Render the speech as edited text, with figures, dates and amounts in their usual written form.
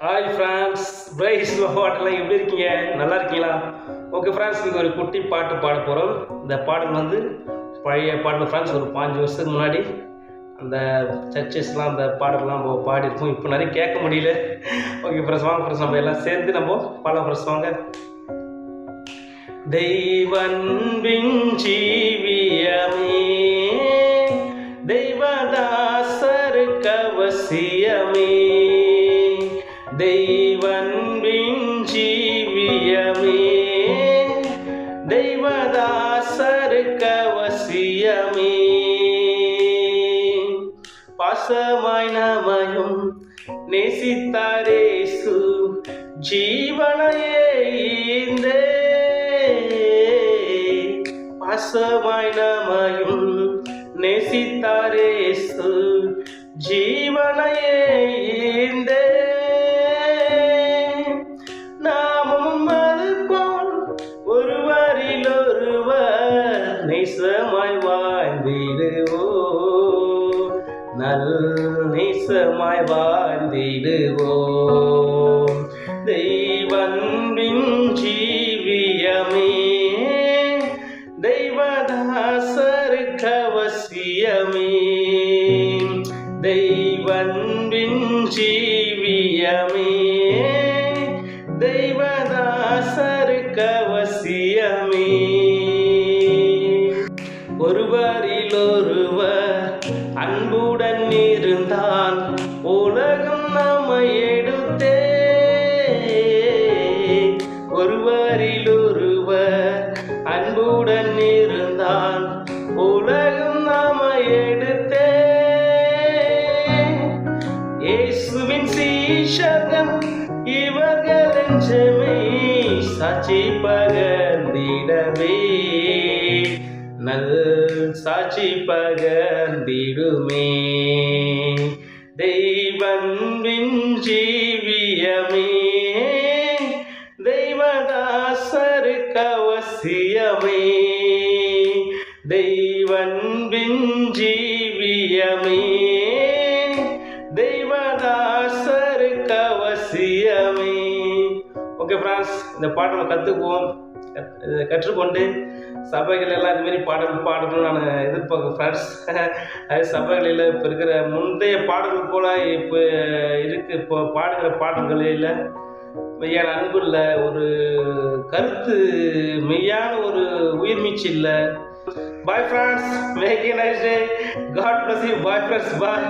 Hi friends, price பாட்டெல்லாம் எப்படி இருக்கீங்க? நல்லா இருக்கீங்களா? ஓகே ஃப்ரெண்ட்ஸ், நீங்கள் ஒரு குட்டி பாட்டு பாட போகிறோம். இந்த பாடல் வந்து பழைய பாடல் ஃப்ரெண்ட்ஸ். ஒரு 5 வருஷத்துக்கு முன்னாடி அந்த சர்ச்சஸ்லாம் அந்த பாடலாம் நம்ம பாடியிருக்கோம். இப்போ நிறைய கேட்க முடியல. ஓகே ஃப்ரெண்ட்ஸ், வாங்க ஃப்ரெண்ட்ஸ், நம்ம எல்லாம் சேர்ந்து நம்ம பாடலாம் ஃப்ரெண்ட்ஸ், வாங்க. தெய்வன்பின் ஜீவியமே, தெய்வதாசர் கவசியமே, தெய்வன்பின் ஜீவியமே, தெய்வதாசர் கவசியமே, பாசமாய் நமயும் நேசித்தாரேசு ஜீவனையே ஈந்தே, பாசமாய் நமயும் நேசித்தாரேசு ஜீவனையே ஈந்தே, நாமும் அதுபோல் ஒருவரில் ஒருவர் நேசமாய் வாழ்ந்திடுவோம், நல் நேசமாய் வாழ்ந்திடுவோம். தெய்வன்பின் ஜீவியமே, தெய்வதாசர் கவசியமே, தெய்வன்பின் ஜீவியமே, தெய்வதாசர் கவசியமே, ஒருவரில் ஒருவர் அன்புடன் இருந்தால் உலகம் நம்மை எடுத்தே, ஒருவரில் ஒருவர் அன்புடன் இருந்தால் உலகம் நம்மை எடுத்தே, இயேசுவின் சீஷர்கள் இவர்கள் நெஞ்சமே சாட்சி பகர்ந்திடவே, நல் சாட்சி பகர்ந்திடுமே. தெய்வன்பின் ஜீவியமே, தெய்வதாசர் கவசியமே, தெய்வன்பின் ஜீவியமே, தெய்வதாசர் கவசியமே. ஓகே ஃப்ரெண்ட்ஸ், இந்த பாட்டை கற்றுக்குவோம். கற்றுக்கொண்டு சபைகள் எல்லாம் இதுமாரி பாடல் பாடணும்னு நான் எதிர்பார்க்குறேன் ஃப்ரெண்ட்ஸ். அது சபைகளில் இப்போ இருக்கிற முந்தைய பாடல்கள் போல் இப்போ இருக்குது. இப்போ பாடுகிற பாடல்களில் மெய்யான அன்பு இல்லை, ஒரு கருத்து மெய்யான ஒரு உயிர்மீச்சு இல்லை. Bye friends, make a nice day. God bless you. Bye friends, bye.